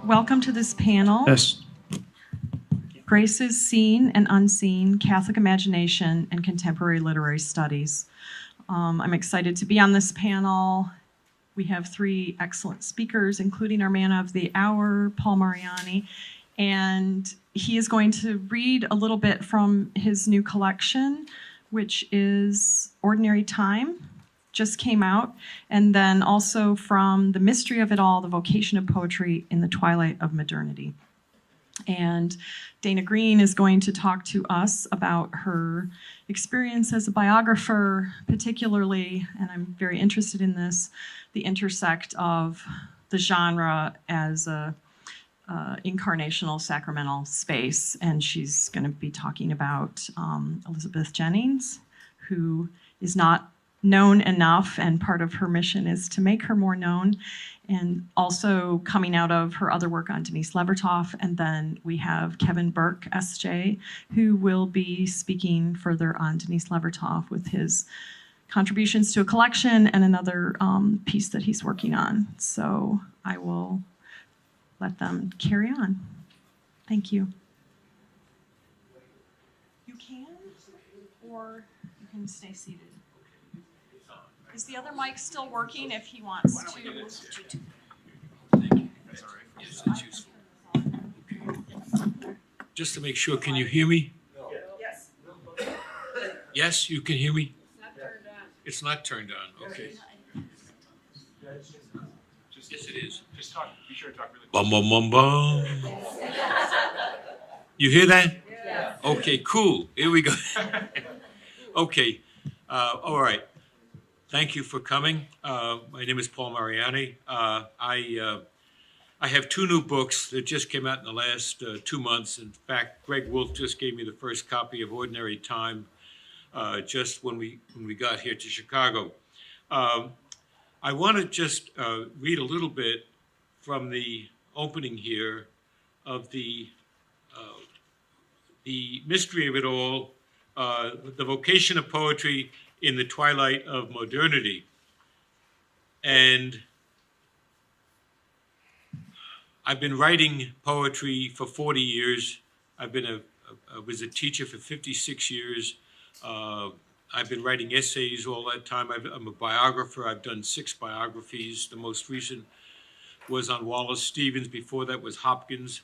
welcome to this panel. Yes. Grace's Seen and Unseen, Catholic Imagination and Contemporary Literary Studies. I'm excited to be on this panel. We have three excellent speakers, including our man of the hour, Paul Mariani, and he is going to read a little bit from his new collection, which is Ordinary Time, just came out, and then also from The Mystery of It All, The Vocation of Poetry in the Twilight of Modernity. And Dana Greene is going to talk to us about her experience as a biographer, particularly, and I'm very interested in this, the intersect of the genre as a incarnational sacramental space. And she's going to be talking about Elizabeth Jennings, who is not known enough, and part of her mission is to make her more known, and also coming out of her other work on Denise Levertoff. And then we have Kevin Burke, SJ, who will be speaking further on Denise Levertoff with his contributions to a collection and another piece that he's working on. So I will let them carry on. Thank you. You can, or you can stay seated. Is the other mic still working if he wants to? Thank you. That's all right. Yes, that's useful. Okay. Just to make sure, can you hear me? Yes. Yes, you can hear me? It's not turned on. Okay. Yes, it is. Just talk. Be sure to talk really Bum, bum, bum, bum. You hear that? Yes. Okay, cool. Here we go. Okay. All right. Thank you for coming. My name is Paul Mariani. I have two new books that just came out in the last 2 months. In fact, Greg Wolf just gave me the first copy of Ordinary Time just when we got here to Chicago. I want to just read a little bit from the opening here of the mystery of it all, the vocation of poetry in the twilight of modernity. And I've been writing poetry for 40 years. I was a teacher for 56 years. I've been writing essays all that time. I'm a biographer. I've done 6 biographies. The most recent was on Wallace Stevens. Before that was Hopkins.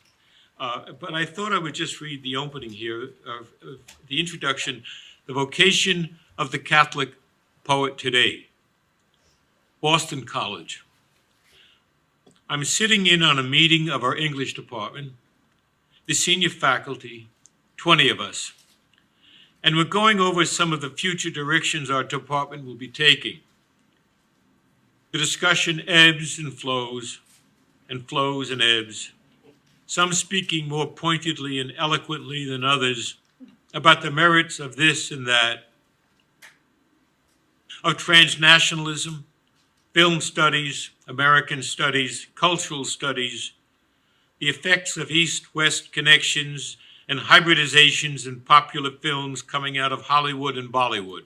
But I thought I would just read the opening here, the introduction, The Vocation of the Catholic Poet Today. Boston College. I'm sitting in on a meeting of our English department, the senior faculty, 20 of us, and we're going over some of the future directions our department will be taking. The discussion ebbs and flows and ebbs, some speaking more pointedly and eloquently than others about the merits of this and that, of transnationalism, film studies, American studies, cultural studies, the effects of East-West connections and hybridizations in popular films coming out of Hollywood and Bollywood.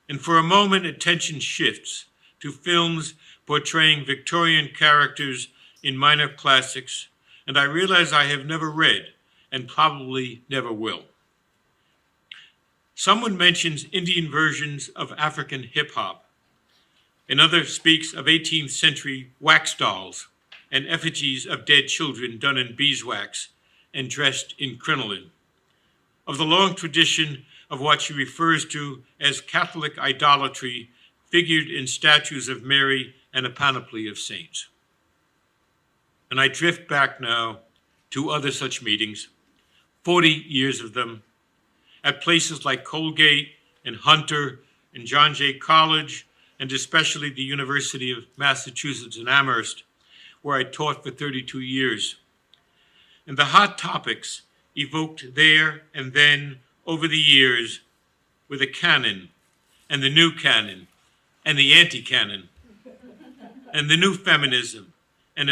And for a moment, attention shifts to films portraying Victorian characters in minor classics, and I realize I have never read and probably never will. Someone mentions Indian versions of African hip-hop. Another speaks of 18th century wax dolls and effigies of dead children done in beeswax and dressed in crinoline. Of the long tradition of what she refers to as Catholic idolatry figured in statues of Mary and a panoply of saints. And I drift back now to other such meetings, 40 years of them, at places like Colgate and Hunter and John Jay College, and especially the University of Massachusetts in Amherst, where I taught for 32 years. And the hot topics evoked there and then over the years were the canon and the new canon and the anti-canon and the new feminism and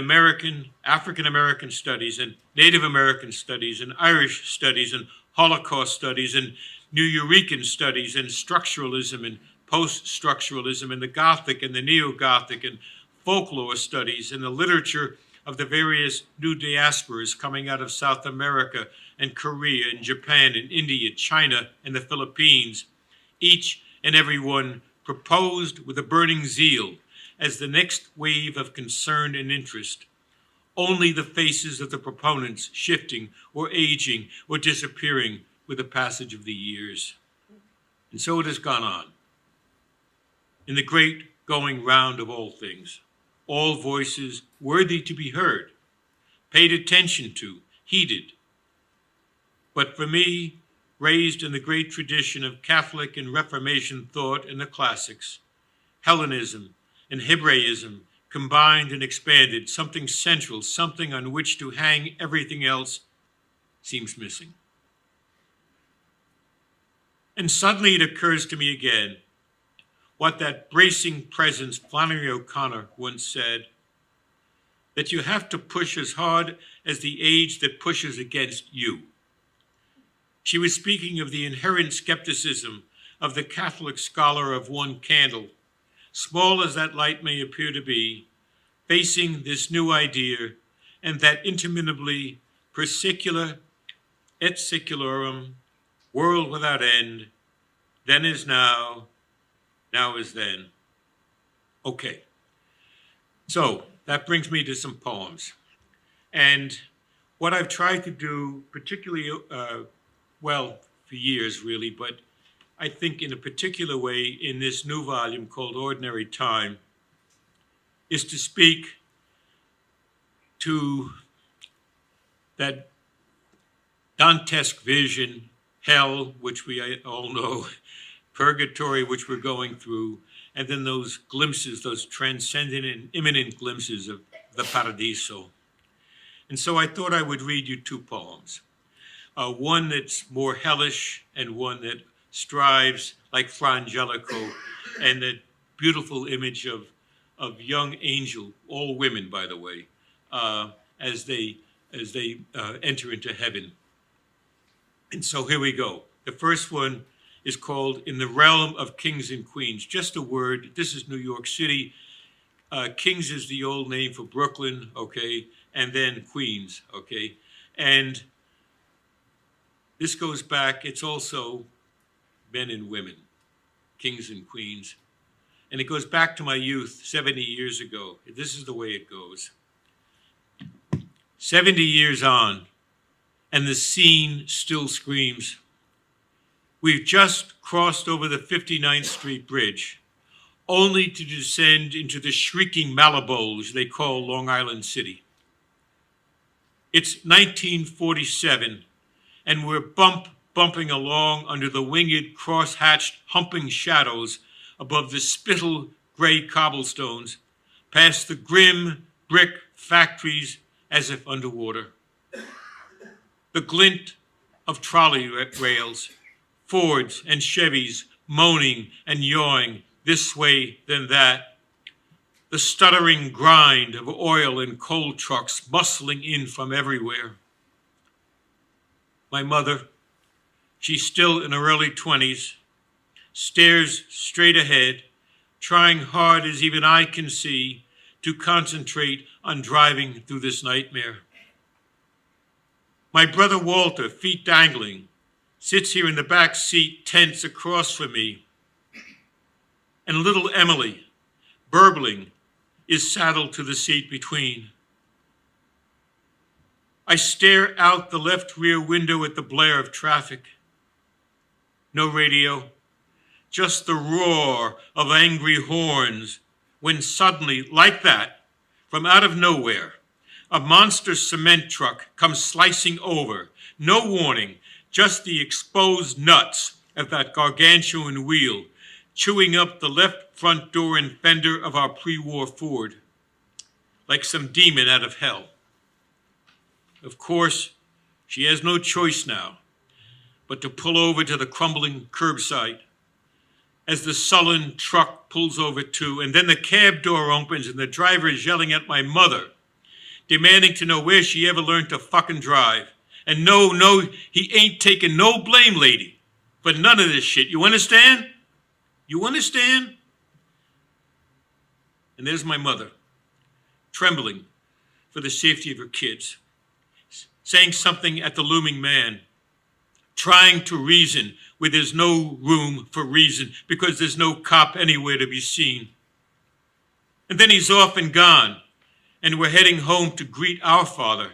African-American studies and Native American studies and Irish studies and Holocaust studies and Nuyorican studies and structuralism and post-structuralism and the Gothic and the Neo-Gothic and folklore studies and the literature of the various new diasporas coming out of South America and Korea and Japan and India, China, and the Philippines, each and every one proposed with a burning zeal as the next wave of concern and interest, only the faces of the proponents shifting or aging or disappearing with the passage of the years. And so it has gone on. In the great going round of all things, all voices worthy to be heard, paid attention to, heeded. But for me, raised in the great tradition of Catholic and Reformation thought in the classics, Hellenism and Hebraism combined and expanded, something central, something on which to hang everything else, seems missing. And suddenly it occurs to me again what that bracing presence Flannery O'Connor once said, that you have to push as hard as the age that pushes against you. She was speaking of the inherent skepticism of the Catholic scholar of one candle, small as that light may appear to be, facing this new idea, and that interminably per secula et secularum, world without end, then is now, now is then. Okay, so that brings me to some poems. And what I've tried to do, particularly, well, for years really, but I think in a particular way in this new volume called Ordinary Time, is to speak to that Dantesque vision, hell, which we all know, purgatory, which we're going through, and then those glimpses, those transcendent and imminent glimpses of the Paradiso. And so I thought I would read you two poems. One that's more hellish and one that strives like Fra Angelico, and that beautiful image of young angel, all women, by the way, as they enter into heaven. And so here we go. The first one is called In the Realm of Kings and Queens. Just a word, this is New York City. Kings is the old name for Brooklyn, okay, and then Queens, okay. And this goes back, it's also men and women, kings and queens. And it goes back to my youth, 70 years ago. This is the way it goes. 70 years on, and the scene still screams. We've just crossed over the 59th Street Bridge, only to descend into the shrieking Malibos they call Long Island City. It's 1947, and we're bumping along under the winged, cross-hatched, humping shadows above the spittle gray cobblestones, past the grim brick factories as if underwater. The glint of trolley rails, Fords and Chevys moaning and yawing this way then that, the stuttering grind of oil and coal trucks bustling in from everywhere. My mother, she's still in her early 20s, stares straight ahead, trying hard as even I can see to concentrate on driving through this nightmare. My brother Walter, feet dangling, sits here in the back seat, tense across from me. And little Emily, burbling, is saddled to the seat between. I stare out the left rear window at the blare of traffic. No radio, just the roar of angry horns, when suddenly, like that, from out of nowhere, a monster cement truck comes slicing over. No warning, just the exposed nuts of that gargantuan wheel, chewing up the left front door and fender of our pre-war Ford, like some demon out of hell. Of course, she has no choice now but to pull over to the crumbling curbside as the sullen truck pulls over too, and then the cab door opens and the driver is yelling at my mother, demanding to know where she ever learned to fucking drive. And no, he ain't taking no blame, lady, for none of this shit. You understand? You understand? And there's my mother, trembling for the safety of her kids, saying something at the looming man, trying to reason where there's no room for reason because there's no cop anywhere to be seen. And then he's off and gone, and we're heading home to greet our father,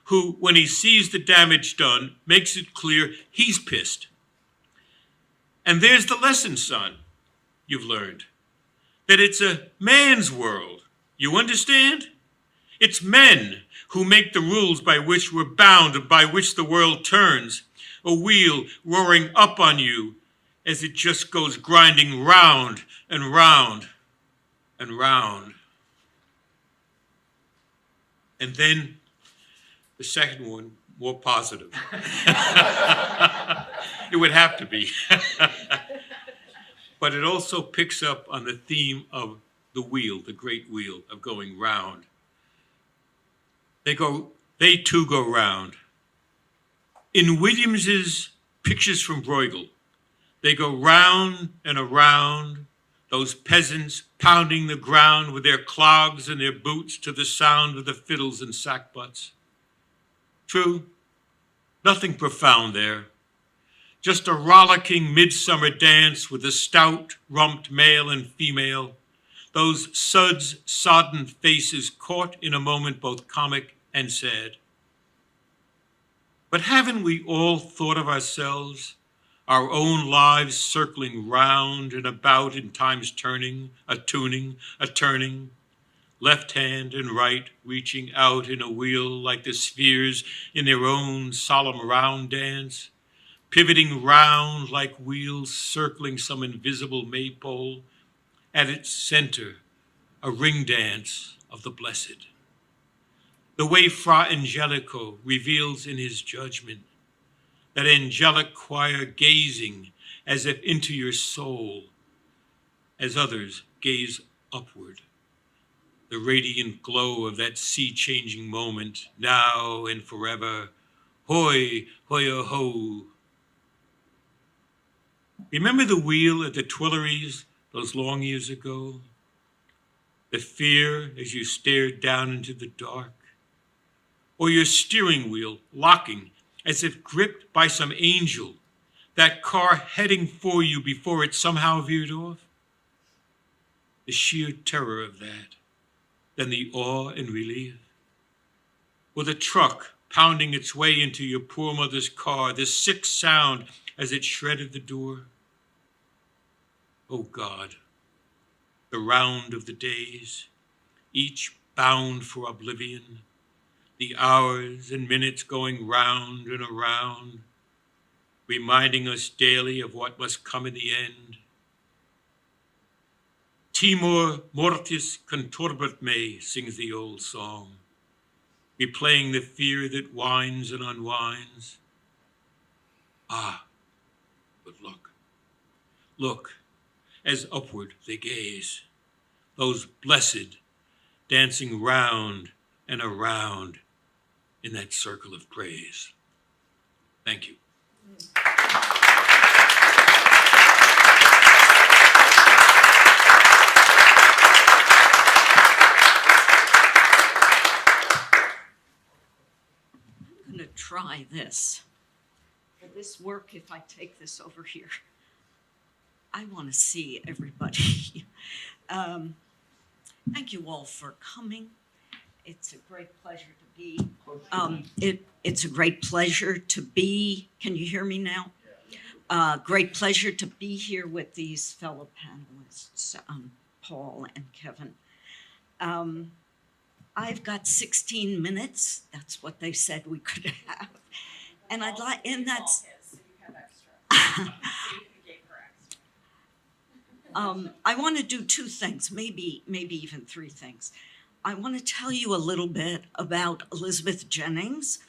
who, when he sees the damage done, makes it clear he's pissed. And there's the lesson, son, you've learned, that it's a man's world. You understand? It's men who make the rules by which we're bound and by which the world turns, a wheel roaring up on you as it just goes grinding round and round and round. And then the second one, more positive. It would have to be. But it also picks up on the theme of the wheel, the great wheel of going round. They too go round. In Williams's Pictures from Bruegel, they go round and around, those peasants pounding the ground with their clogs and their boots to the sound of the fiddles and sackbuts. True, nothing profound there. Just a rollicking midsummer dance with a stout-rumped male and female, those suds, sodden faces caught in a moment both comic and sad. But haven't we all thought of ourselves, our own lives circling round and about in time's turning, a tuning, a turning, left hand and right reaching out in a wheel like the spheres in their own solemn round dance, pivoting round like wheels circling some invisible maypole, at its center, a ring dance of the blessed. The way Fra Angelico reveals in his judgment, that angelic choir gazing as if into your soul, as others gaze upward. The radiant glow of that sea-changing moment, now and forever, hoi, hoia ho. Remember the wheel at the Tuileries those long years ago? The fear as you stared down into the dark? Or your steering wheel locking as if gripped by some angel, that car heading for you before it somehow veered off? The sheer terror of that, then the awe and relief. Or the truck pounding its way into your poor mother's car, the sick sound as it shredded the door. Oh God, the round of the days, each bound for oblivion, the hours and minutes going round and around, reminding us daily of what must come in the end. Timor mortis conturbat me, sings the old song, replaying the fear that winds and unwinds. Ah, but look, look, as upward they gaze, those blessed dancing round and around in that circle of praise. Thank you. I'm going to try this. Will this work if I take this over here? I want to see everybody. Thank you all for coming. It's a great pleasure to be. It's a great pleasure to be. Can you hear me now? Great pleasure to be here with these fellow panelists, Paul and Kevin. I've got 16 minutes. That's what they said we could have, and I'd like, and that's. I want to do two things, maybe even three things. I want to tell you a little bit about Elizabeth Jennings,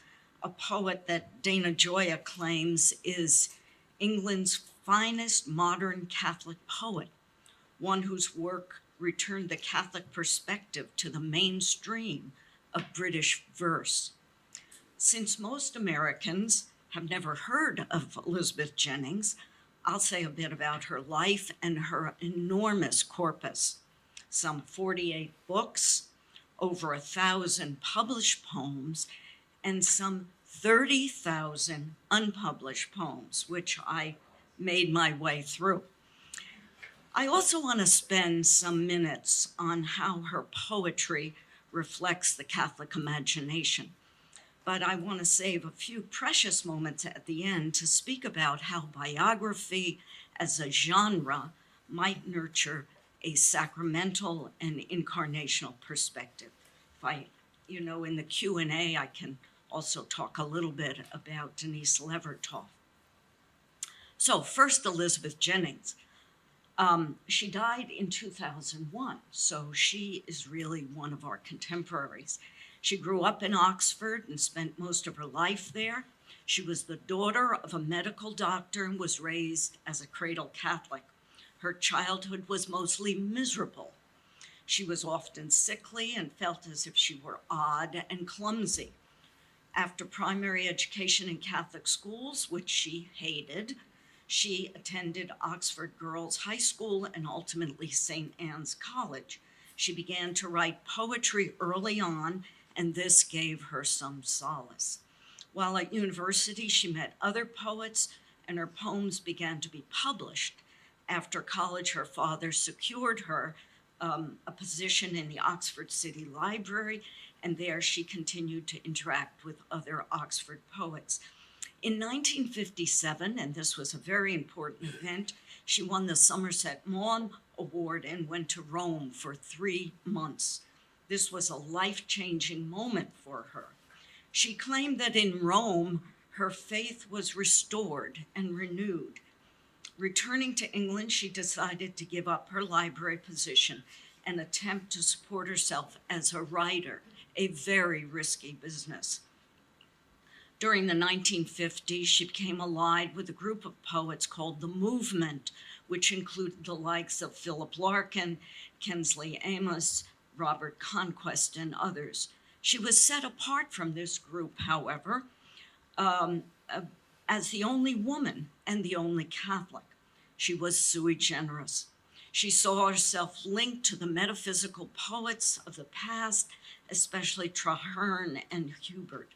a poet that Dana Gioia claims is England's finest modern Catholic poet, one whose work returned the Catholic perspective to the mainstream of British verse. Since most Americans have never heard of Elizabeth Jennings, I'll say a bit about her life and her enormous corpus, some 48 books, over 1,000 published poems, and some 30,000 unpublished poems, which I made my way through. I also want to spend some minutes on how her poetry reflects the Catholic imagination. But I want to save a few precious moments at the end to speak about how biography as a genre might nurture a sacramental and incarnational perspective. In the Q&A, I can also talk a little bit about Denise Levertoff. So first, Elizabeth Jennings. She died in 2001, so she is really one of our contemporaries. She grew up in Oxford and spent most of her life there. She was the daughter of a medical doctor and was raised as a cradle Catholic. Her childhood was mostly miserable. She was often sickly and felt as if she were odd and clumsy. After primary education in Catholic schools, which she hated, she attended Oxford Girls' High School and ultimately St. Anne's College. She began to write poetry early on, and this gave her some solace. While at university, she met other poets, and her poems began to be published. After college, her father secured her a position in the Oxford City Library, and there she continued to interact with other Oxford poets. In 1957, and this was a very important event, she won the Somerset Maugham Award and went to Rome for 3 months. This was a life-changing moment for her. She claimed that in Rome, her faith was restored and renewed. Returning to England, she decided to give up her library position and attempt to support herself as a writer, a very risky business. During the 1950s, she became allied with a group of poets called the Movement, which included the likes of Philip Larkin, Kingsley Amis, Robert Conquest, and others. She was set apart from this group, however, as the only woman and the only Catholic. She was sui generis. She saw herself linked to the metaphysical poets of the past, especially Traherne and Hubert,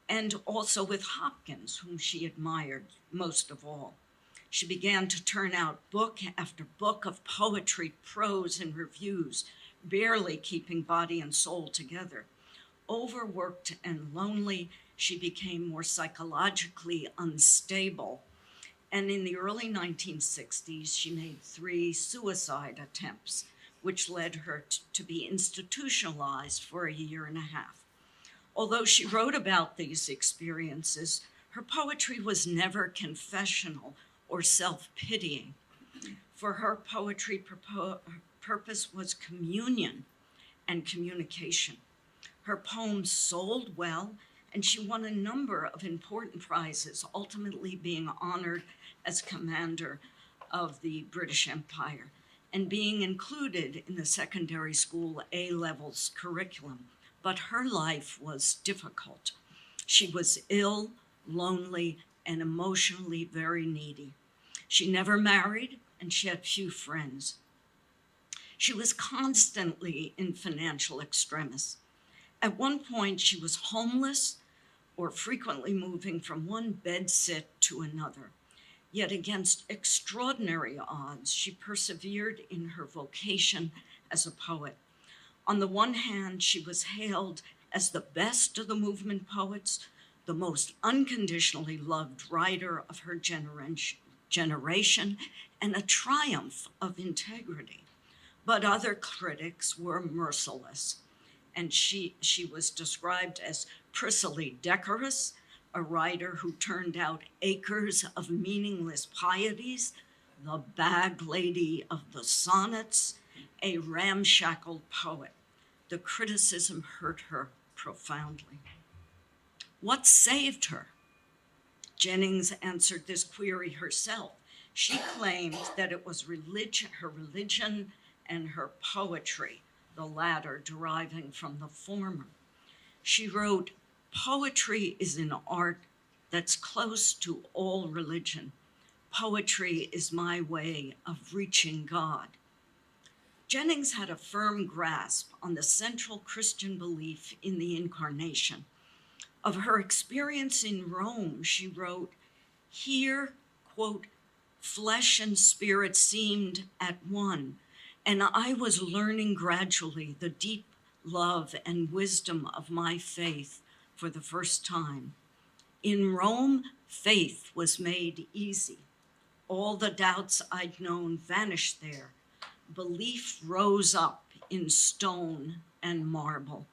and also with Hopkins, whom she admired most of all. She began to turn out book after book of poetry, prose, and reviews, barely keeping body and soul together. Overworked and lonely, she became more psychologically unstable. And in the early 1960s, she made 3 suicide attempts, which led her to be institutionalized for 1.5 years. Although she wrote about these experiences, her poetry was never confessional or self-pitying. For her, poetry purpose was communion and communication. Her poems sold well, and she won a number of important prizes, ultimately being honored as commander of the British Empire and being included in the secondary school A-levels curriculum. But her life was difficult. She was ill, lonely, and emotionally very needy. She never married, and she had few friends. She was constantly in financial extremis. At one point, she was homeless or frequently moving from one bedsit to another. Yet against extraordinary odds, she persevered in her vocation as a poet. On the one hand, she was hailed as the best of the movement poets, the most unconditionally loved writer of her generation, and a triumph of integrity. But other critics were merciless, and she was described as prissily decorous, a writer who turned out acres of meaningless pieties, the bag lady of the sonnets, a ramshackle poet. The criticism hurt her profoundly. What saved her? Jennings answered this query herself. She claimed that it was her religion and her poetry, the latter deriving from the former. She wrote, "Poetry is an art that's close to all religion. Poetry is my way of reaching God." Jennings had a firm grasp on the central Christian belief in the incarnation. Of her experience in Rome, she wrote, "Here, quote, flesh and spirit seemed at one, and I was learning gradually the deep love and wisdom of my faith for the first time. In Rome, faith was made easy. All the doubts I'd known vanished there. Belief rose up in stone and marble."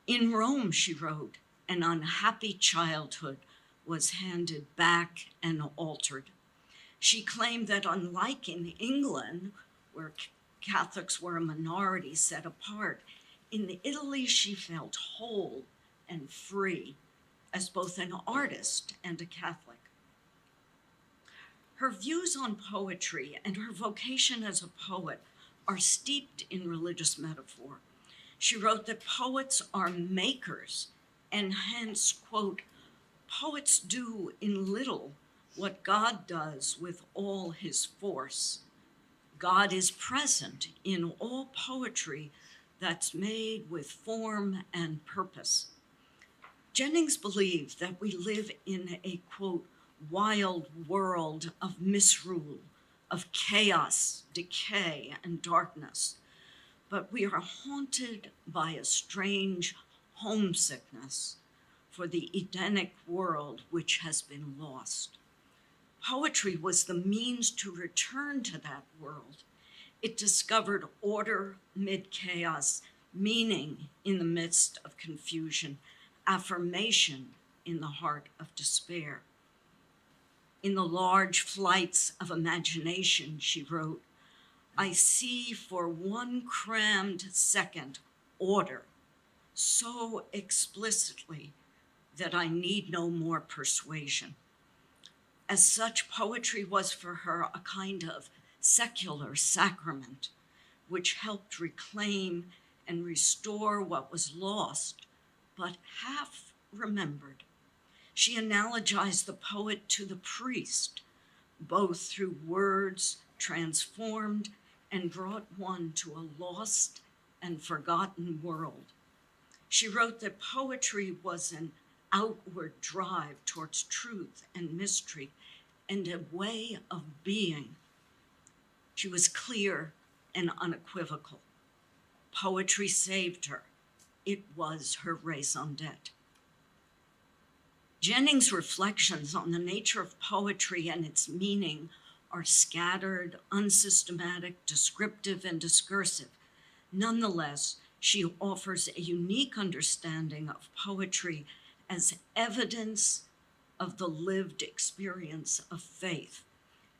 In Rome, she wrote, an unhappy childhood was handed back and altered. She claimed that unlike in England, where Catholics were a minority set apart, in Italy she felt whole and free as both an artist and a Catholic. Her views on poetry and her vocation as a poet are steeped in religious metaphor. She wrote that poets are makers, and hence, quote, "Poets do in little what God does with all his force. God is present in all poetry that's made with form and purpose." Jennings believed that we live in a, quote, "wild world of misrule, of chaos, decay, and darkness, but we are haunted by a strange homesickness for the Edenic world which has been lost." Poetry was the means to return to that world. It discovered order mid chaos, meaning in the midst of confusion, affirmation in the heart of despair. In the large flights of imagination, she wrote, "I see for one crammed second order so explicitly that I need no more persuasion." As such, poetry was for her a kind of secular sacrament, which helped reclaim and restore what was lost, but half remembered. She analogized the poet to the priest, both through words transformed and brought one to a lost and forgotten world. She wrote that poetry was an outward drive towards truth and mystery and a way of being. She was clear and unequivocal. Poetry saved her. It was her raison d'etre. Jennings' reflections on the nature of poetry and its meaning are scattered, unsystematic, descriptive, and discursive. Nonetheless, she offers a unique understanding of poetry as evidence of the lived experience of faith.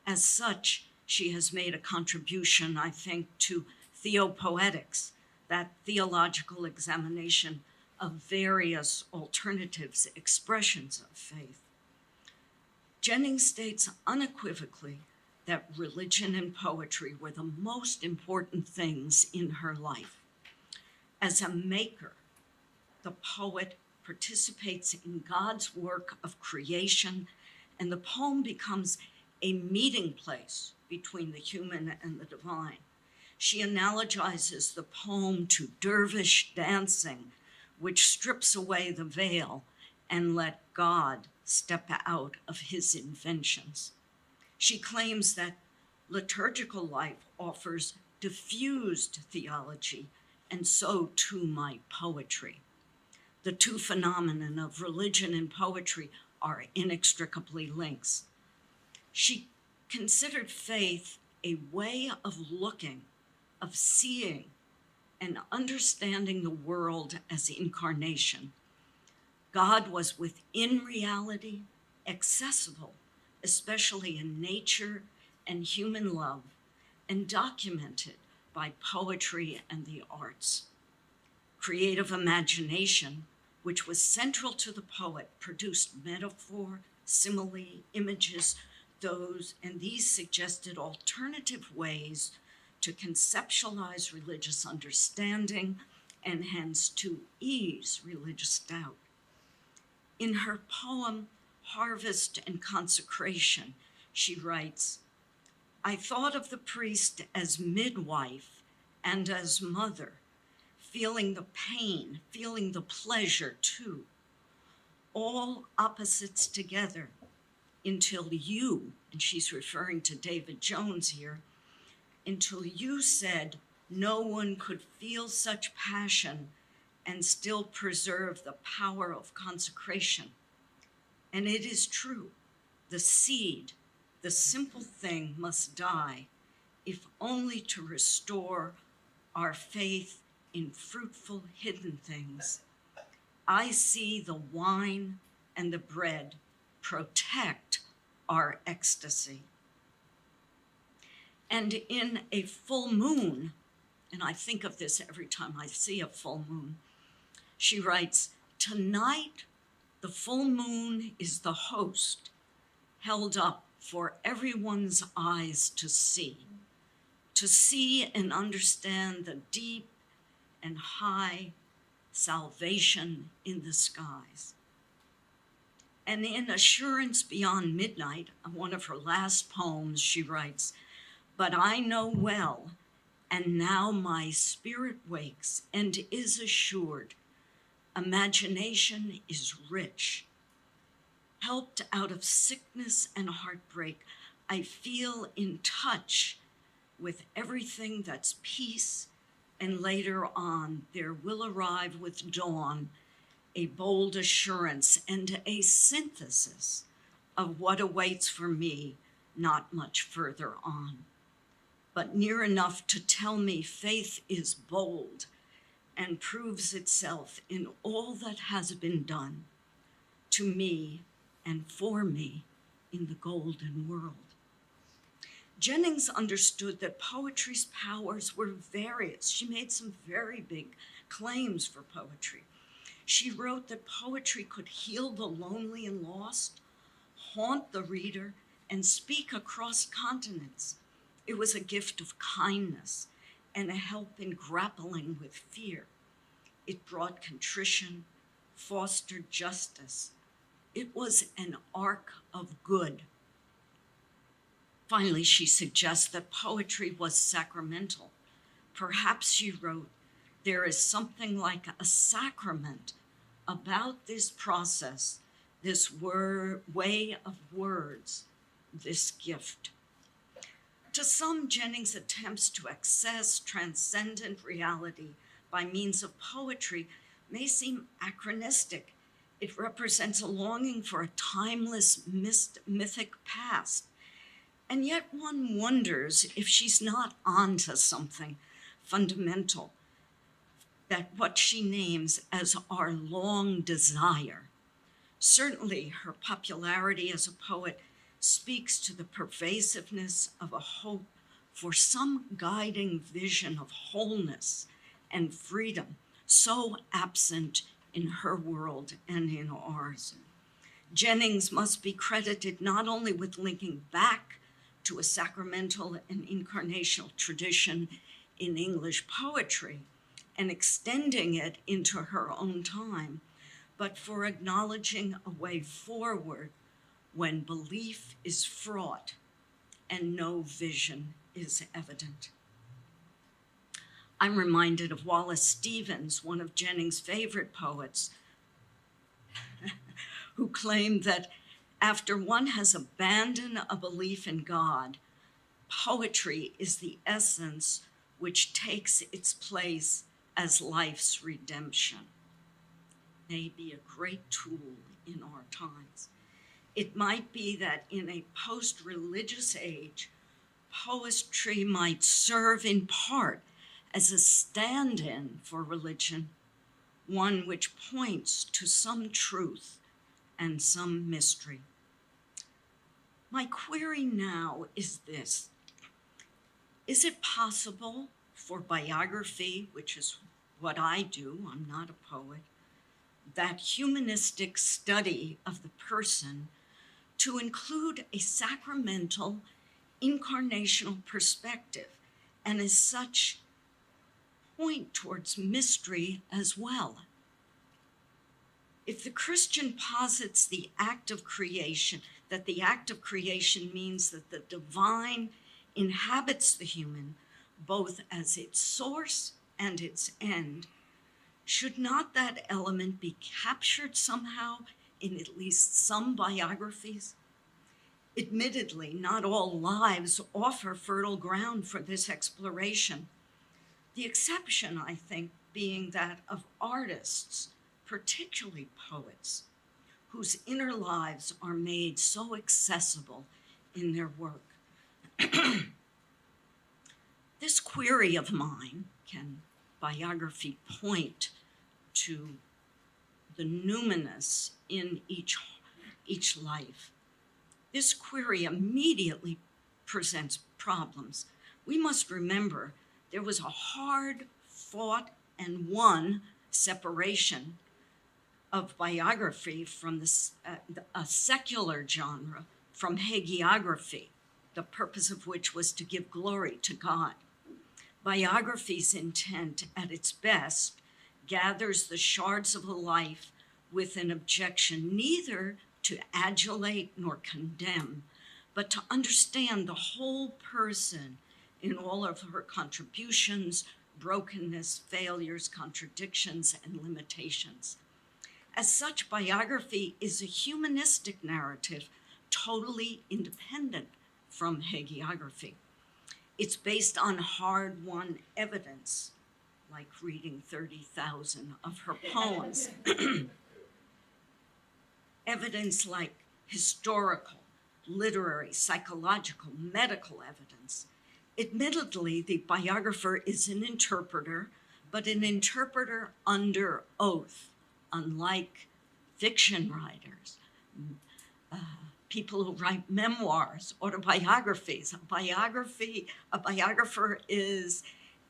As such, she has made a contribution, I think, to theopoetics, that theological examination of various alternatives, expressions of faith. Jennings states unequivocally that religion and poetry were the most important things in her life. As a maker, the poet participates in God's work of creation, and the poem becomes a meeting place between the human and the divine. She analogizes the poem to dervish dancing, which strips away the veil and let God step out of his inventions. She claims that liturgical life offers diffused theology, and so too might poetry. The two phenomena of religion and poetry are inextricably linked. She considered faith a way of looking, of seeing, and understanding the world as incarnation. God was within reality, accessible, especially in nature and human love, and documented by poetry and the arts. Creative imagination, which was central to the poet, produced metaphor, simile, images, these suggested alternative ways to conceptualize religious understanding and hence to ease religious doubt. In her poem, Harvest and Consecration, she writes, "I thought of the priest as midwife and as mother, feeling the pain, feeling the pleasure too, all opposites together until you, and she's referring to David Jones here, until you said no one could feel such passion and still preserve the power of consecration. And it is true, the seed, the simple thing must die, if only to restore our faith in fruitful hidden things. I see the wine and the bread protect our ecstasy. And in a full moon, and I think of this every time I see a full moon, she writes, tonight the full moon is the host held up for everyone's eyes to see and understand the deep and high salvation in the skies. And in Assurance Beyond Midnight, one of her last poems, she writes, but I know well, and now my spirit wakes and is assured, imagination is rich. Helped out of sickness and heartbreak, I feel in touch with everything that's peace, and later on there will arrive with dawn a bold assurance and a synthesis of what awaits for me not much further on, but near enough to tell me faith is bold and proves itself in all that has been done to me and for me in the golden world. Jennings understood that poetry's powers were various. She made some very big claims for poetry. She wrote that poetry could heal the lonely and lost, haunt the reader, and speak across continents. It was a gift of kindness and a help in grappling with fear. It brought contrition, fostered justice. It was an arc of good. Finally, she suggests that poetry was sacramental. Perhaps, she wrote, there is something like a sacrament about this process, this way of words, this gift. To some, Jennings' attempts to access transcendent reality by means of poetry may seem anachronistic. It represents a longing for a timeless, mythic past. And yet one wonders if she's not onto something fundamental, that what she names as our long desire. Certainly her popularity as a poet speaks to the pervasiveness of a hope for some guiding vision of wholeness and freedom, so absent in her world and in ours. Jennings must be credited not only with linking back to a sacramental and incarnational tradition in English poetry and extending it into her own time, but for acknowledging a way forward when belief is fraught and no vision is evident. I'm reminded of Wallace Stevens, one of Jennings' favorite poets, who claimed that after one has abandoned a belief in God, poetry is the essence which takes its place as life's redemption. May be a great tool in our times. It might be that in a post-religious age, poetry might serve in part as a stand-in for religion, one which points to some truth and some mystery. My query now is this: is it possible for biography, which is what I do, I'm not a poet, that humanistic study of the person to include a sacramental, incarnational perspective, and as such, point towards mystery as well? If the Christian posits the act of creation, that the act of creation means that the divine inhabits the human, both as its source and its end. Should not that element be captured somehow in at least some biographies? Admittedly, not all lives offer fertile ground for this exploration. The exception, I think, being that of artists, particularly poets, whose inner lives are made so accessible in their work. This query of mine, can biography point to the numinous in each life? This query immediately presents problems. We must remember there was a hard fought and won separation of biography from a secular genre from hagiography, the purpose of which was to give glory to God. Biography's intent at its best gathers the shards of a life with an objection neither to adulate nor condemn, but to understand the whole person in all of her contributions, brokenness, failures, contradictions, and limitations. As such, biography is a humanistic narrative totally independent from hagiography. It's based on hard-won evidence, like reading 30,000 of her poems. Evidence like historical, literary, psychological, medical evidence. Admittedly, the biographer is an interpreter, but an interpreter under oath, unlike fiction writers, people who write memoirs, autobiographies. A biographer is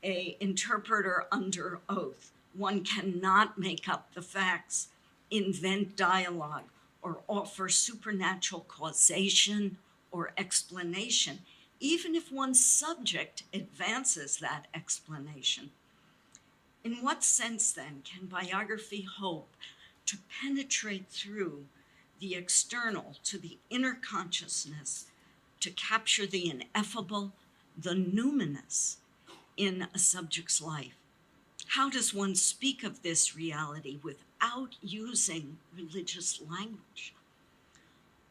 an interpreter under oath. One cannot make up the facts, invent dialogue, or offer supernatural causation or explanation, even if one's subject advances that explanation. In what sense, then, can biography hope to penetrate through the external to the inner consciousness, to capture the ineffable, the numinous in a subject's life? How does one speak of this reality without using religious language?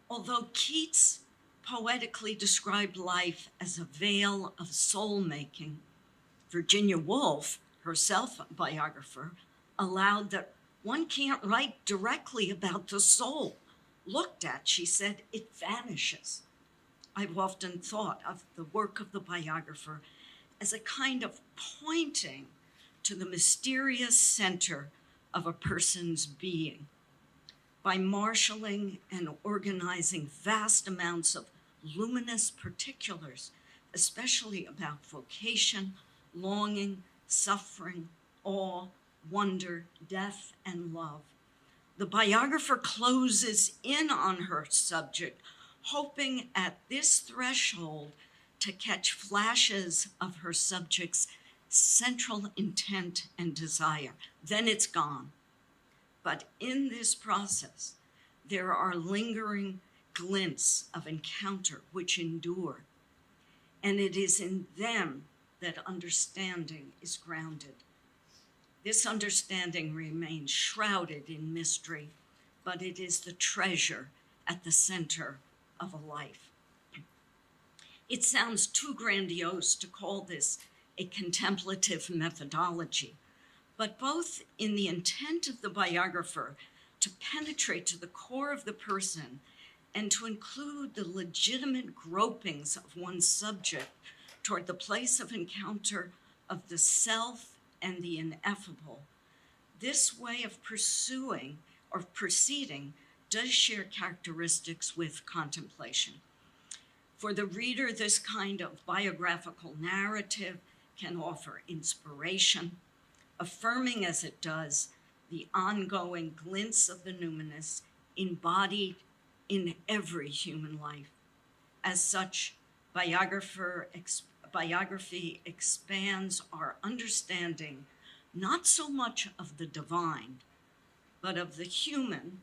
Although Keats poetically described life as a veil of soul-making, Virginia Woolf, herself a biographer, allowed that one can't write directly about the soul. Looked at, she said, it vanishes. I've often thought of the work of the biographer as a kind of pointing to the mysterious center of a person's being. By marshaling and organizing vast amounts of luminous particulars, especially about vocation, longing, suffering, awe, wonder, death, and love, the biographer closes in on her subject, hoping at this threshold to catch flashes of her subject's central intent and desire. Then it's gone. But in this process, there are lingering glints of encounter which endure, and it is in them that understanding is grounded. This understanding remains shrouded in mystery, but it is the treasure at the center of a life. It sounds too grandiose to call this a contemplative methodology, but both in the intent of the biographer to penetrate to the core of the person and to include the legitimate gropings of one's subject toward the place of encounter of the self and the ineffable, this way of pursuing or proceeding does share characteristics with contemplation. For the reader, this kind of biographical narrative can offer inspiration, affirming as it does the ongoing glints of the numinous embodied in every human life. As such, biography expands our understanding not so much of the divine, but of the human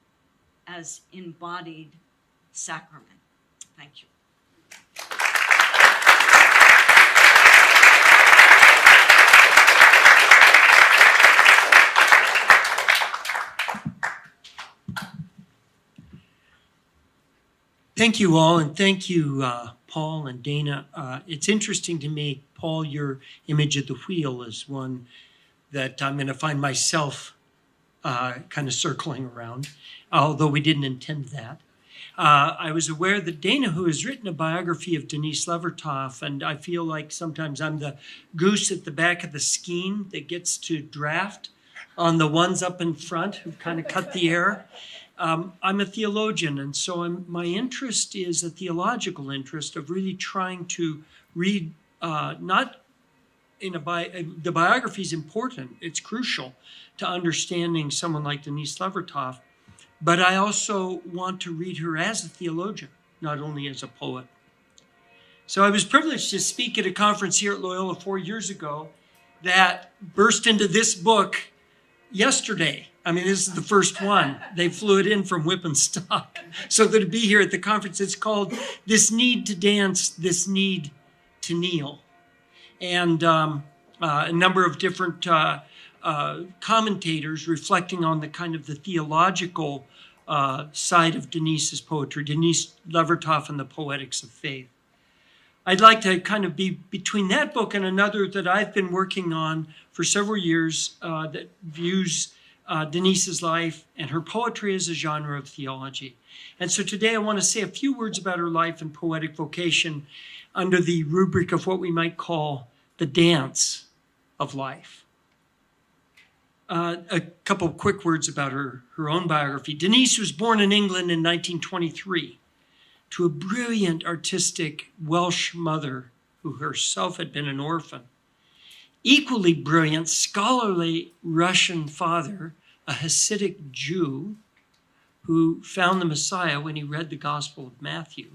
as embodied sacrament. Thank you. thank you all, and thank you, Paul and Dana. It's interesting to me, Paul, your image of the wheel is one that I'm going to find myself kind of circling around, although we didn't intend that. I was aware that Dana, who has written a biography of Denise Levertoff, and I feel like sometimes I'm the goose at the back of the skein that gets to draft on the ones up in front who kind of cut the air. I'm a theologian, and so my interest is a theological interest of really trying to read, not in the biography is important, it's crucial to understanding someone like Denise Levertoff, but I also want to read her as a theologian, not only as a poet. So I was privileged to speak at a conference here at Loyola 4 years ago that burst into this book yesterday. I mean, this is the first one. They flew it in from Whip and Stock so that it'd be here at the conference. It's called This Need to Dance, This Need to Kneel. And a number of different commentators reflecting on the kind of the theological side of Denise's poetry, Denise Levertoff and the Poetics of Faith. I'd like to kind of be between that book and another that I've been working on for several years that views Denise's life and her poetry as a genre of theology. And so today I want to say a few words about her life and poetic vocation under the rubric of what we might call the dance of life. A couple of quick words about her own biography. Denise was born in England in 1923 to a brilliant, artistic Welsh mother who herself had been an orphan. Equally brilliant, scholarly Russian father, a Hasidic Jew who found the Messiah when he read the Gospel of Matthew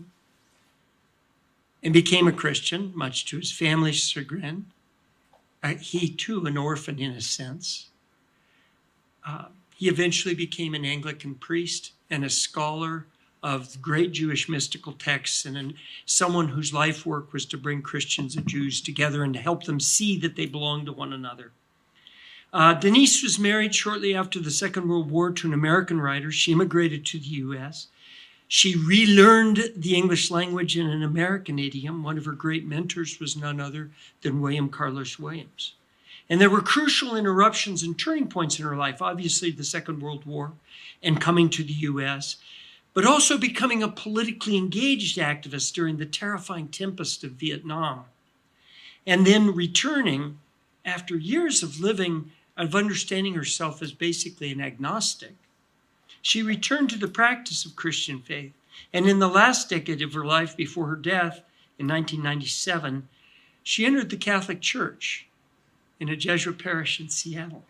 and became a Christian, much to his family's chagrin. He too, an orphan in a sense. He eventually became an Anglican priest and a scholar of great Jewish mystical texts, and someone whose life work was to bring Christians and Jews together and to help them see that they belonged to one another. Denise was married shortly after the Second World War to an American writer. She immigrated to the U.S. She relearned the English language in an American idiom. One of her great mentors was none other than William Carlos Williams. And there were crucial interruptions and turning points in her life, obviously the Second World War and coming to the U.S., but also becoming a politically engaged activist during the terrifying tempest of Vietnam. And then returning after years of living, of understanding herself as basically an agnostic. She returned to the practice of Christian faith. And in the last decade of her life before her death in 1997, she entered the Catholic Church in a Jesuit parish in Seattle.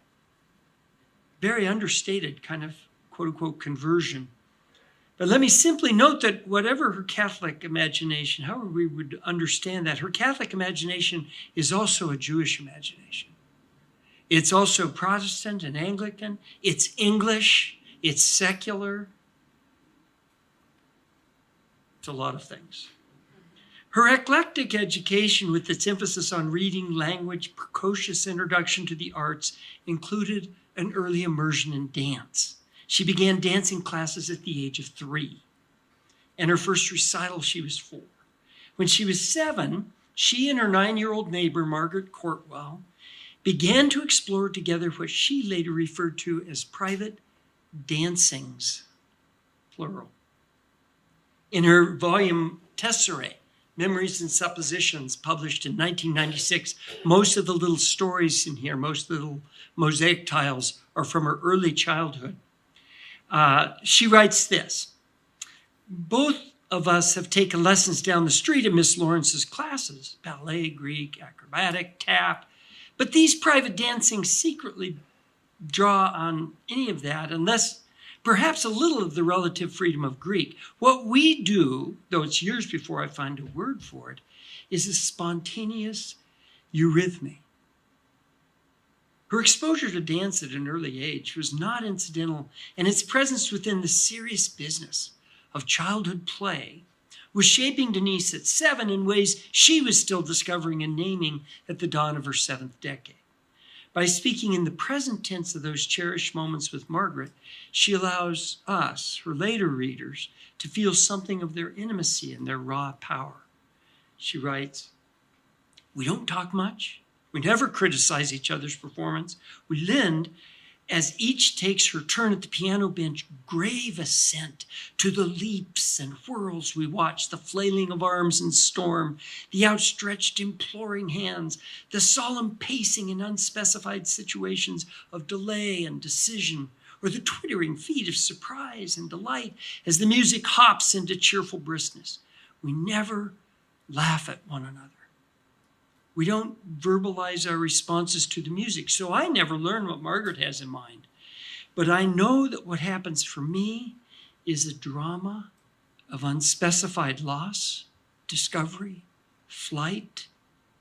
Very understated kind of quote unquote conversion. But let me simply note that whatever her Catholic imagination, however we would understand that, her Catholic imagination is also a Jewish imagination. It's also Protestant and Anglican. It's English. It's secular. It's a lot of things. Her eclectic education, with its emphasis on reading, language, precocious introduction to the arts, included an early immersion in dance. She began dancing classes at the age of 3. And her first recital, she was 4. When she was 7, she and her 9-year-old neighbor, Margaret Courtwell, began to explore together what she later referred to as private dancings, plural. In her volume Tesserae, Memories and Suppositions, published in 1996, most of the little stories in here, most of the little mosaic tiles are from her early childhood. She writes this: both of us have taken lessons down the street at Miss Lawrence's classes, ballet, Greek, acrobatic, tap, but these private dancings secretly draw on any of that, unless perhaps a little of the relative freedom of Greek. What we do, though it's years before I find a word for it, is a spontaneous eurythmy. Her exposure to dance at an early age was not incidental, and its presence within the serious business of childhood play was shaping Denise at 7 in ways she was still discovering and naming at the dawn of her 7th decade. By speaking in the present tense of those cherished moments with Margaret, she allows us, her later readers, to feel something of their intimacy and their raw power. She writes, "We don't talk much. We never criticize each other's performance. We lend, as each takes her turn at the piano bench, grave assent to the leaps and whirls we watch, the flailing of arms in storm, the outstretched imploring hands, the solemn pacing in unspecified situations of delay and decision, or the twittering feet of surprise and delight as the music hops into cheerful briskness. We never laugh at one another. We don't verbalize our responses to the music, so I never learn what Margaret has in mind. But I know that what happens for me is a drama of unspecified loss, discovery, flight,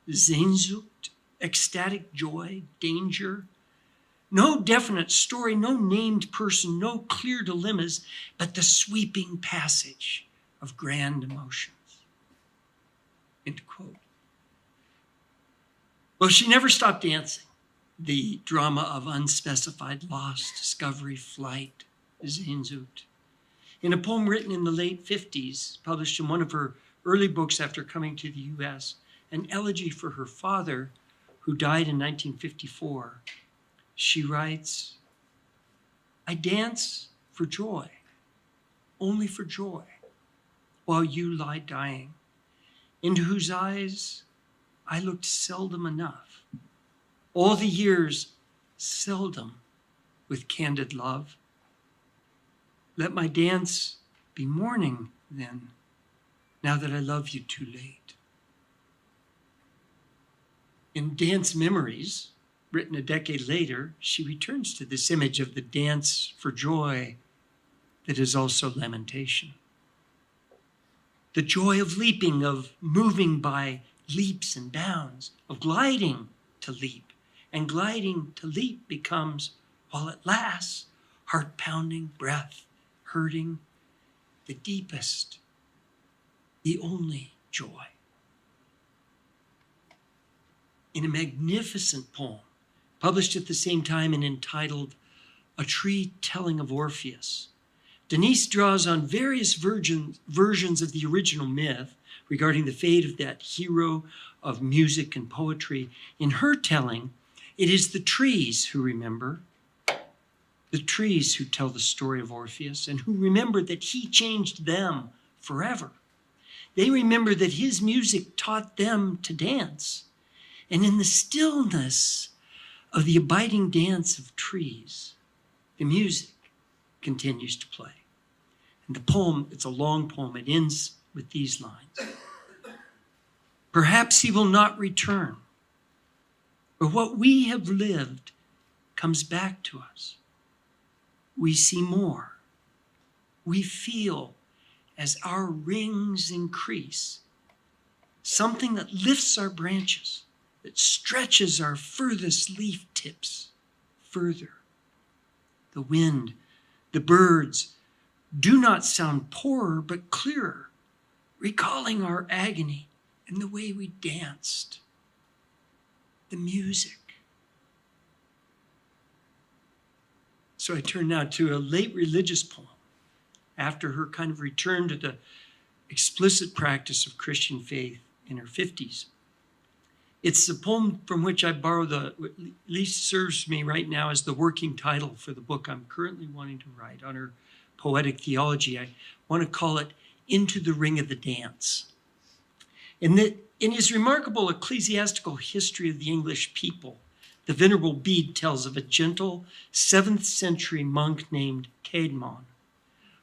Sehnsucht, ecstatic joy, danger. No definite story, no named person, no clear dilemmas, but the sweeping passage of grand emotions." End quote. Well, she never stopped dancing. The drama of unspecified loss, discovery, flight, Sehnsucht. In a poem written in the late 50s, published in one of her early books after coming to the U.S., an elegy for her father, who died in 1954, she writes, "I dance for joy, only for joy, while you lie dying, into whose eyes I looked seldom enough, all the years seldom with candid love. Let my dance be mourning then, now that I love you too late." In Dance Memories, written a decade later, she returns to this image of the dance for joy that is also lamentation. The joy of leaping, of moving by leaps and bounds, of gliding to leap, and gliding to leap becomes, while it lasts, heart-pounding, breath hurting, the deepest, the only joy. In a magnificent poem, published at the same time and entitled A Tree Telling of Orpheus, Denise draws on various versions of the original myth regarding the fate of that hero of music and poetry. In her telling, it is the trees who remember, the trees who tell the story of Orpheus and who remember that he changed them forever. They remember that his music taught them to dance. And in the stillness of the abiding dance of trees, the music continues to play. And the poem, it's a long poem, it ends with these lines. "Perhaps he will not return, or what we have lived comes back to us. We see more. We feel as our rings increase, something that lifts our branches, that stretches our furthest leaf tips further. The wind, the birds do not sound poorer, but clearer, recalling our agony and the way we danced. The music." So I turn now to a late religious poem after her kind of return to the explicit practice of Christian faith in her 50s. It's the poem from which I borrow what at least serves me right now as the working title for the book I'm currently wanting to write on her poetic theology. I want to call it Into the Ring of the Dance. In his remarkable ecclesiastical history of the English people, the Venerable Bede tells of a gentle 7th century monk named Cademon,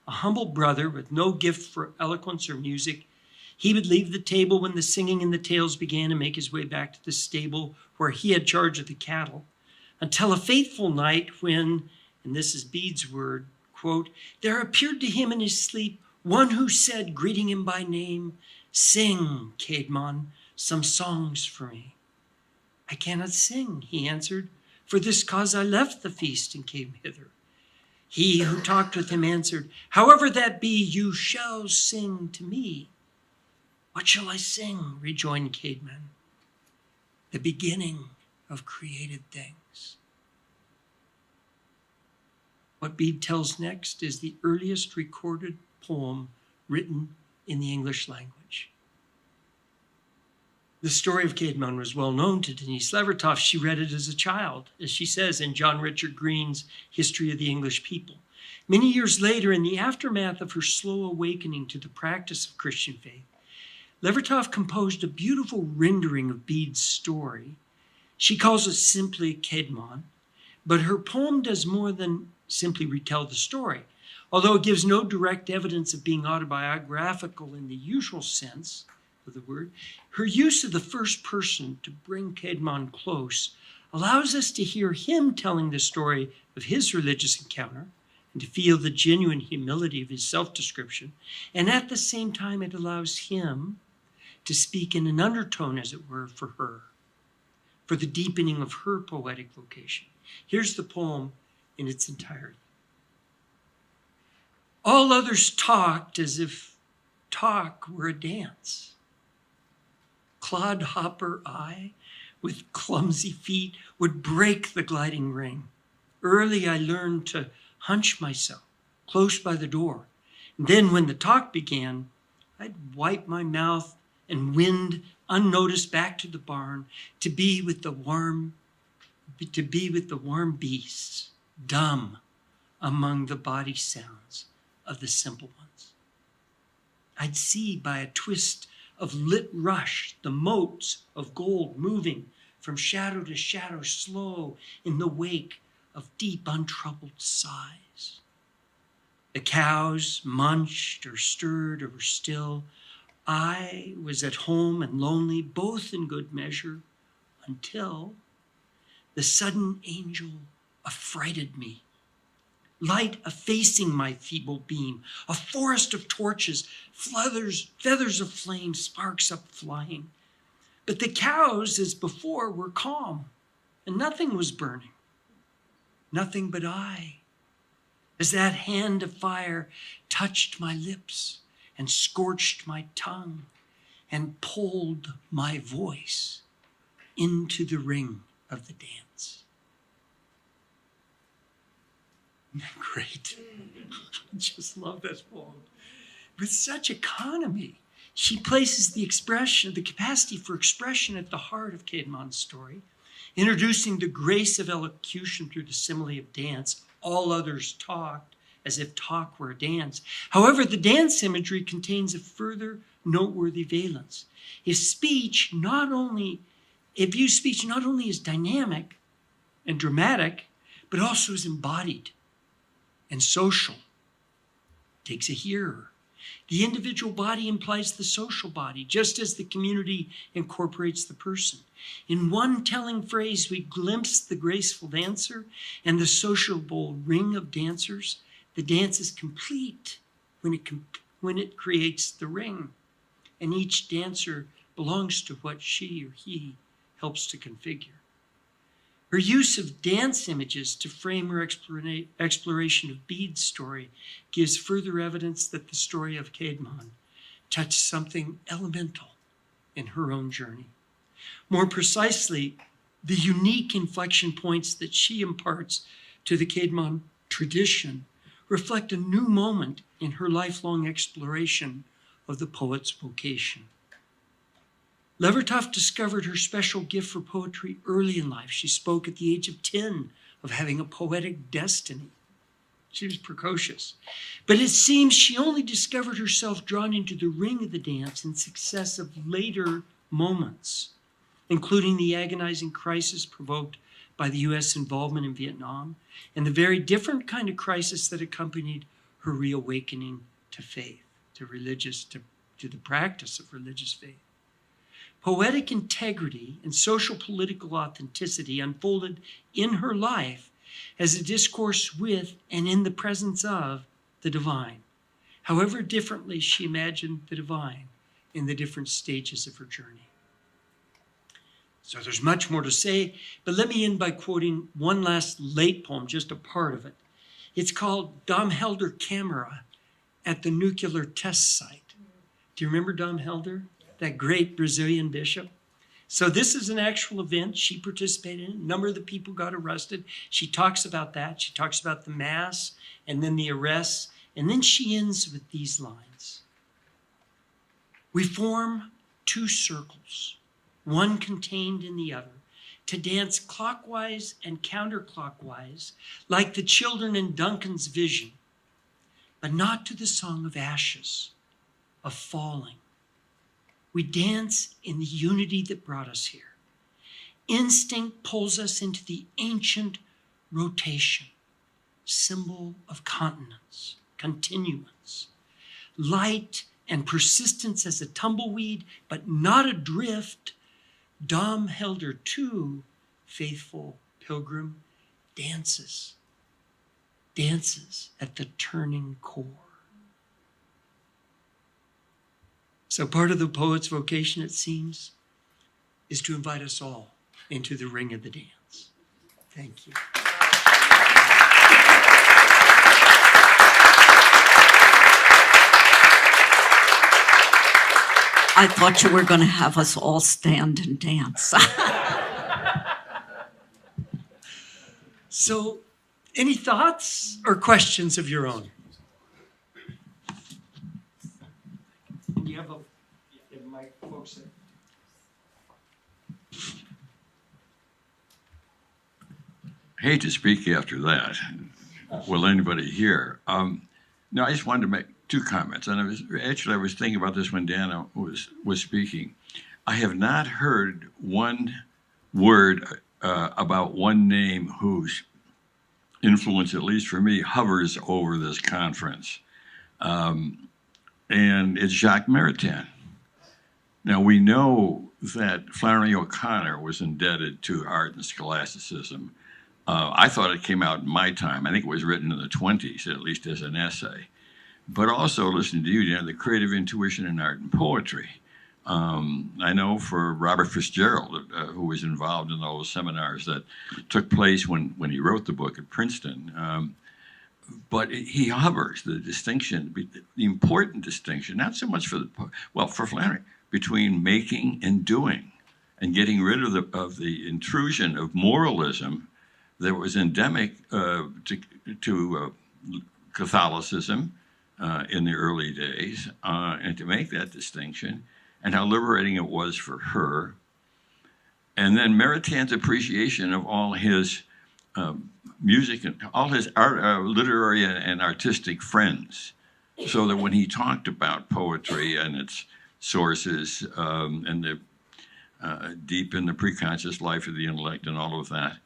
a humble brother with no gift for eloquence or music. He would leave the table when the singing and the tales began and make his way back to the stable where he had charge of the cattle, until a fateful night when, and this is Bede's word, quote, "there appeared to him in his sleep one who said, greeting him by name, 'Sing, Cademon, some songs for me.' 'I cannot sing,' he answered, 'for this cause I left the feast and came hither.' He who talked with him answered, 'However that be, you shall sing to me.' 'What shall I sing?' rejoined Cademon. 'The beginning of created things. What Bede tells next is the earliest recorded poem written in the English language. The story of Cademon was well known to Denise Levertoff. She read it as a child, as she says in John Richard Greene's History of the English People. Many years later, in the aftermath of her slow awakening to the practice of Christian faith, Levertoff composed a beautiful rendering of Bede's story. She calls it simply Cademon, but her poem does more than simply retell the story. Although it gives no direct evidence of being autobiographical in the usual sense of the word, her use of the first person to bring Cademon close allows us to hear him telling the story of his religious encounter and to feel the genuine humility of his self-description. And at the same time, it allows him to speak in an undertone, as it were, for her, for the deepening of her poetic vocation. Here's the poem in its entirety. All others talked as if talk were a dance. Clodhopper I, with clumsy feet, would break the gliding ring. Early I learned to hunch myself close by the door. And then when the talk began, I'd wipe my mouth and wind unnoticed back to the barn to be with the warm beasts, dumb among the body sounds of the simple ones. I'd see by a twist of lit rush the motes of gold moving from shadow to shadow, slow in the wake of deep untroubled sighs. The cows munched or stirred or were still. I was at home and lonely, both in good measure, until the sudden angel affrighted me. Light effacing my feeble beam, a forest of torches, feathers of flame, sparks up flying. But the cows, as before, were calm, and nothing was burning. Nothing but I, as that hand of fire touched my lips and scorched my tongue and pulled my voice into the ring of the dance. Isn't that great? I just love this poem. With such economy, she places the capacity for expression at the heart of Cademon's story, introducing the grace of elocution through the simile of dance. All others talked as if talk were a dance. However, the dance imagery contains a further noteworthy valence. If speech not only as dynamic and dramatic, but also as embodied and social. It takes a hearer. The individual body implies the social body, just as the community incorporates the person. In one telling phrase, we glimpse the graceful dancer and the sociable ring of dancers. The dance is complete when it creates the ring, and each dancer belongs to what she or he helps to configure. Her use of dance images to frame her exploration of Bede's story gives further evidence that the story of Cademon touched something elemental in her own journey. More precisely, the unique inflection points that she imparts to the Cademon tradition reflect a new moment in her lifelong exploration of the poet's vocation. Levertoff discovered her special gift for poetry early in life. She spoke at the age of 10 of having a poetic destiny. She was precocious. But it seems she only discovered herself drawn into the ring of the dance in successive later moments, including the agonizing crisis provoked by the U.S. involvement in Vietnam and the very different kind of crisis that accompanied her reawakening to faith, to the practice of religious faith. Poetic integrity and social political authenticity unfolded in her life as a discourse with and in the presence of the divine, however differently she imagined the divine in the different stages of her journey. So there's much more to say, but let me end by quoting one last late poem, just a part of it. It's called Dom Helder Camera at the Nuclear Test Site. Do you remember Dom Helder? That great Brazilian bishop? So this is an actual event. She participated in it. A number of the people got arrested. She talks about that. She talks about the mass and then the arrests. And then she ends with these lines. We form two circles, one contained in the other, to dance clockwise and counterclockwise like the children in Duncan's vision, but not to the song of ashes, of falling. We dance in the unity that brought us here. Instinct pulls us into the ancient rotation, symbol of continence, continuance, light and persistence as a tumbleweed, but not adrift. Dom held her too, faithful pilgrim, dances at the turning core. So part of the poet's vocation, it seems, is to invite us all into the ring of the dance. Thank you. I thought you were going to have us all stand and dance. So, any thoughts or questions of your own? Do you have a mic, folks? I hate to speak after that. Will anybody hear? No, I just wanted to make two comments. And I was thinking about this when Dana was speaking. I have not heard one word about one name whose influence, at least for me, hovers over this conference. And it's Jacques Maritain. Now, we know that Flannery O'Connor was indebted to art and scholasticism. I thought it came out in my time. I think it was written in the 20s, at least as an essay. But also, listening to you, Dan, the creative intuition in art and poetry. I know for Robert Fitzgerald, who was involved in those seminars that took place when he wrote the book at Princeton. But he hovers the distinction, the important distinction, not so much for Flannery, between making and doing, and getting rid of the intrusion of moralism that was endemic to Catholicism in the early days, and to make that distinction, and how liberating it was for her. And then Maritain's appreciation of all his music and all his art, literary and artistic friends, so that when he talked about poetry and its sources and the deep in the preconscious life of the intellect and all of that,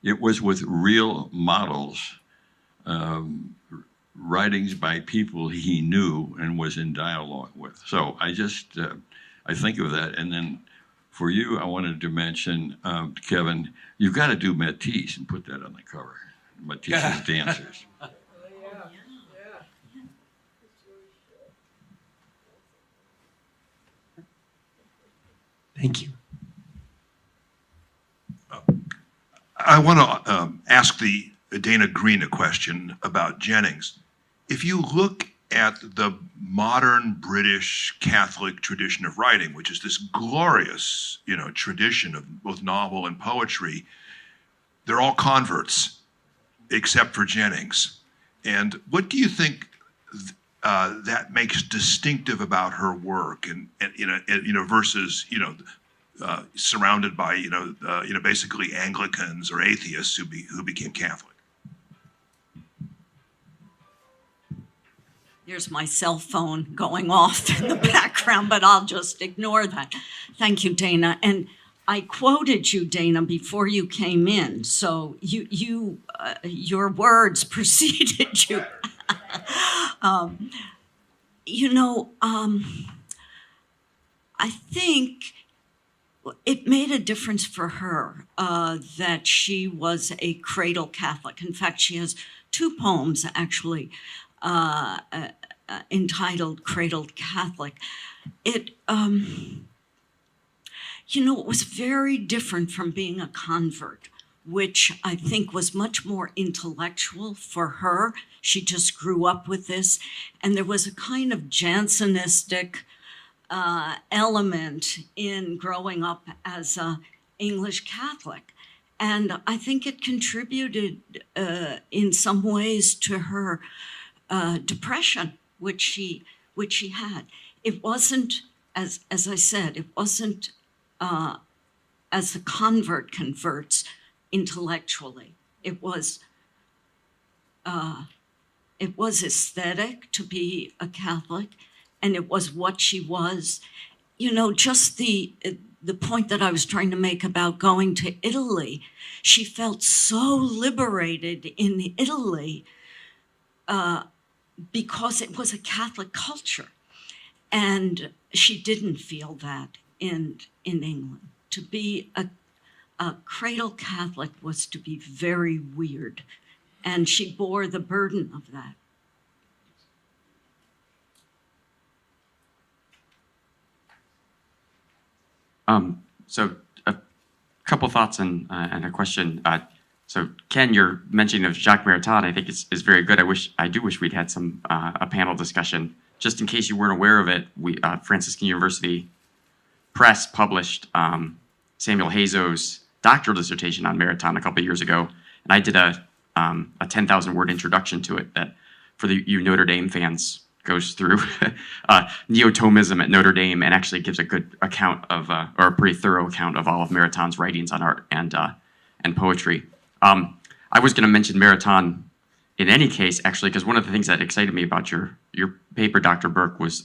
it was with real models, writings by people he knew and was in dialogue with. So I think of that. And then for you, I wanted to mention, Kevin, you've got to do Matisse and put that on the cover. Matisse's Dancers. Thank you. I want to ask the Dana Greene a question about Jennings. If you look at the modern British Catholic tradition of writing, which is this glorious, tradition of both novel and poetry, they're all converts, except for Jennings. And what do you think that makes distinctive about her work, and versus surrounded by basically Anglicans or atheists who became Catholic? There's my cell phone going off in the background, but I'll just ignore that. Thank you, Dana. And I quoted you, Dana, before you came in, so your words preceded you. I think it made a difference for her that she was a cradle Catholic. In fact, she has two poems, actually, entitled Cradled Catholic. It was very different from being a convert, which I think was much more intellectual for her. She just grew up with this. And there was a kind of Jansenistic element in growing up as a English Catholic. And I think it contributed in some ways to her depression, which she had. It wasn't, as I said, it wasn't as the convert converts intellectually. It was aesthetic to be a Catholic, and it was what she was. You know, just the point that I was trying to make about going to Italy, she felt so liberated in Italy because it was a Catholic culture. And she didn't feel that in England. To be a cradle Catholic was to be very weird. And she bore the burden of that. So a couple thoughts and a question. So Ken, your mentioning of Jacques Maritain, I think is very good. I do wish we'd had some a panel discussion. Just in case you weren't aware of it, Franciscan University Press published Samuel Hazo's doctoral dissertation on Maritain a couple of years ago, and I did a 10,000-word introduction to it that, for you Notre Dame fans, goes through Neo-Thomism at Notre Dame and actually gives a good account of, or a pretty thorough account of all of Maritain's writings on art and poetry. I was going to mention Maritain in any case, actually, because one of the things that excited me about your paper, Dr. Burke, was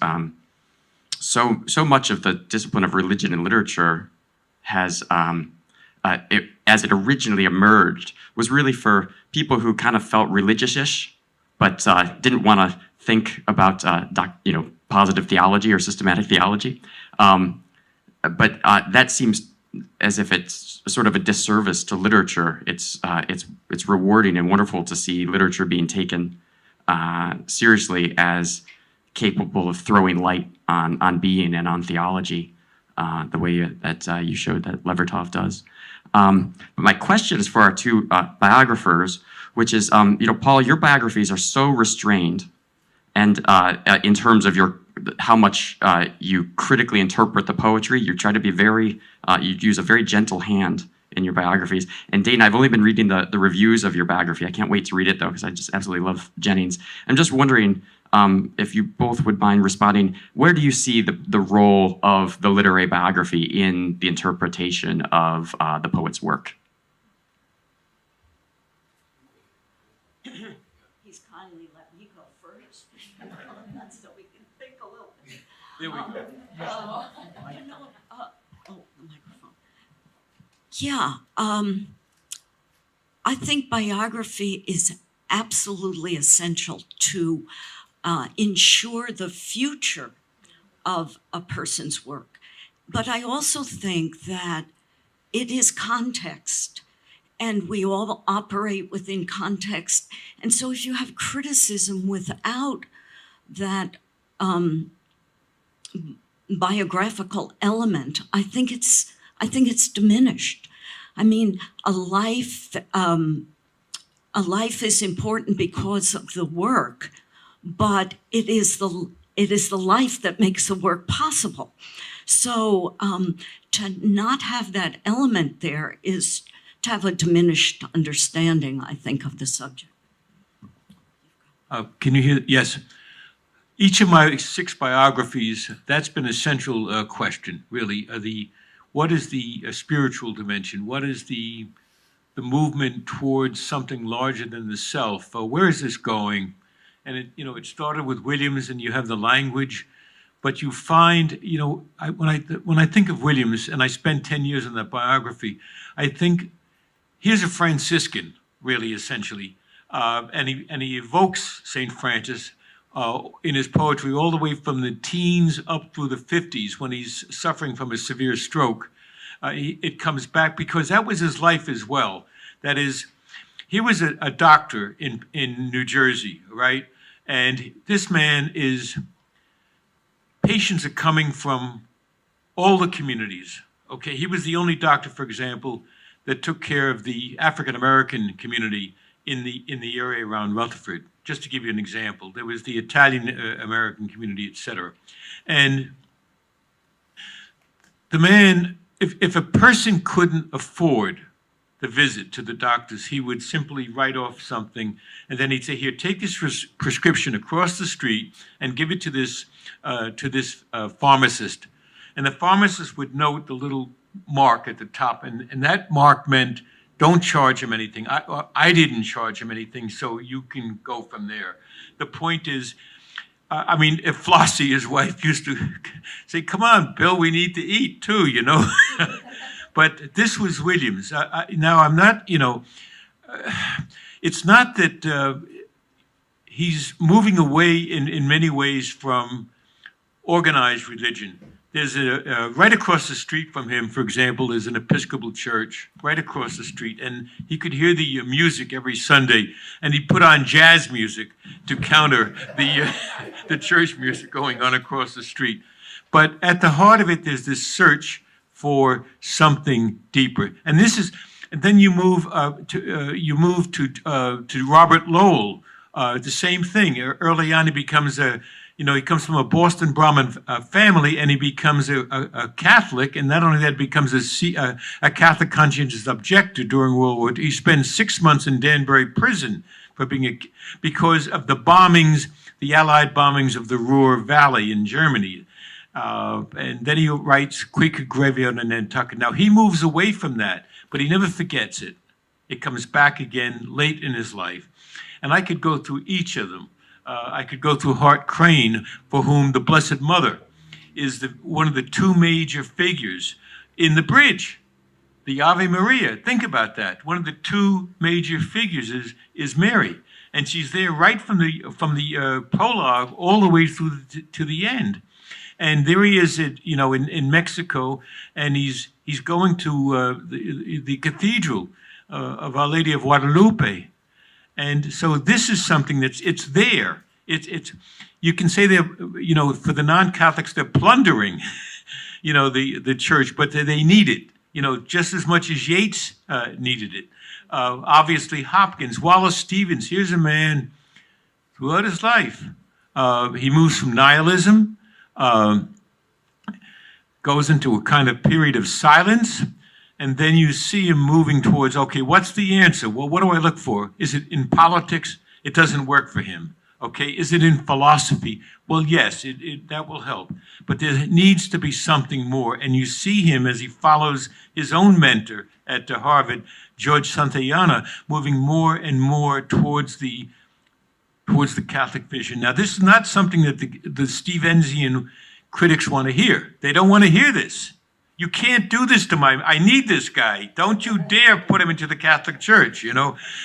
so much of the discipline of religion and literature has, as it originally emerged, was really for people who kind of felt religious-ish, but didn't want to think about positive theology or systematic theology. But that seems as if it's sort of a disservice to literature. It's rewarding and wonderful to see literature being taken seriously as capable of throwing light on being and on theology, the way that you showed that Levertoff does. But my question is for our two biographers, which is, Paul, your biographies are so restrained, and in terms of how much you critically interpret the poetry, you try to be you use a very gentle hand in your biographies. And Dana, I've only been reading the reviews of your biography. I can't wait to read it, though, because I just absolutely love Jennings. I'm just wondering if you both would mind responding, where do you see the role of the literary biography in the interpretation of the poet's work? He's kindly let me go first, so we can think a little bit. There we go. The microphone. Yeah, I think biography is absolutely essential to ensure the future of a person's work. But I also think that it is context, and we all operate within context. And so if you have criticism without that biographical element, I think it's diminished. I mean, a life is important because of the work, but it is the life that makes the work possible. So to not have that element there is to have a diminished understanding, I think, of the subject. Can you hear? Yes. Each of my 6 biographies, that's been a central question, really. What is the spiritual dimension? What is the movement towards something larger than the self? Where is this going? And it started with Williams, and you have the language, but you find, when I think of Williams, and I spent 10 years on that biography, I think here's a Franciscan, really, essentially, and he evokes St. Francis in his poetry all the way from the teens up through the 50s when he's suffering from a severe stroke. It comes back because that was his life as well. That is, he was a doctor in New Jersey, right? And this man patients are coming from all the communities, okay? He was the only doctor, for example, that took care of the African-American community in the area around Rutherford, just to give you an example. There was the Italian American community, et cetera. And the man, if a person couldn't afford the visit to the doctors, he would simply write off something, and then he'd say, "Here, take this prescription across the street and give it to this pharmacist." And the pharmacist would note the little mark at the top, and that mark meant, "Don't charge him anything. I didn't charge him anything, so you can go from there." The point is, I mean, if Flossie, his wife, used to say, "Come on, Bill, we need to eat too," you know. But this was Williams. Now, I'm not, it's not that he's moving away in many ways from organized religion. There's right across the street from him, for example, is an Episcopal church right across the street, and he could hear the music every Sunday, and he put on jazz music to counter the church music going on across the street. But at the heart of it, there's this search for something deeper, and then you move to Robert Lowell. The same thing. Early on, he becomes he comes from a Boston Brahmin family, and he becomes a Catholic, and not only that, becomes a Catholic conscientious objector during World War II. He spends 6 months in Danbury prison for because of the bombings, the Allied bombings of the Ruhr Valley in Germany. And then he writes Quaker Graveyard in Nantucket. Now, he moves away from that, but he never forgets it. It comes back again late in his life. And I could go through each of them. I could go through Hart Crane, for whom the Blessed Mother is one of the two major figures in the bridge, the Ave Maria. Think about that. One of the two major figures is Mary, and she's there right from the prologue all the way through to the end. And there he is, in Mexico, and he's going to the cathedral of Our Lady of Guadalupe. And so this is something it's there. It's you can say they're, for the non-Catholics, they're plundering, the church, but they need it, just as much as Yeats needed it. Obviously, Hopkins, Wallace Stevens, here's a man throughout his life. He moves from nihilism, goes into a kind of period of silence, and then you see him moving towards, okay, what's the answer? Well, what do I look for? Is it in politics? It doesn't work for him. Okay, is it in philosophy? Well, yes, that will help. But there needs to be something more. And you see him as he follows his own mentor at Harvard, George Santayana, moving more and more towards the Catholic vision. Now, this is not something that the Stevensian critics want to hear. They don't want to hear this. You can't do this to I need this guy. Don't you dare put him into the Catholic Church,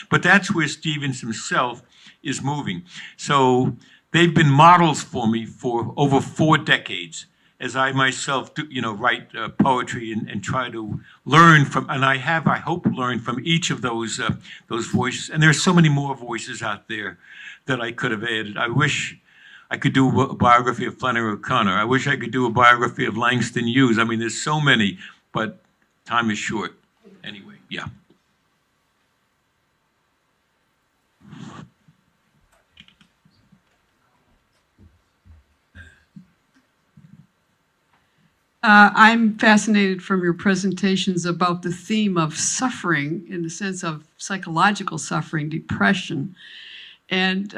But that's where Stevens himself is moving. So they've been models for me for over 4 decades as I myself do, write poetry and try to learn from, and I hope, learned from each of those voices. And there's so many more voices out there that I could have added. I wish I could do a biography of Flannery O'Connor. I wish I could do a biography of Langston Hughes. I mean, there's so many, but time is short. Anyway, yeah. I'm fascinated from your presentations about the theme of suffering in the sense of psychological suffering, depression. And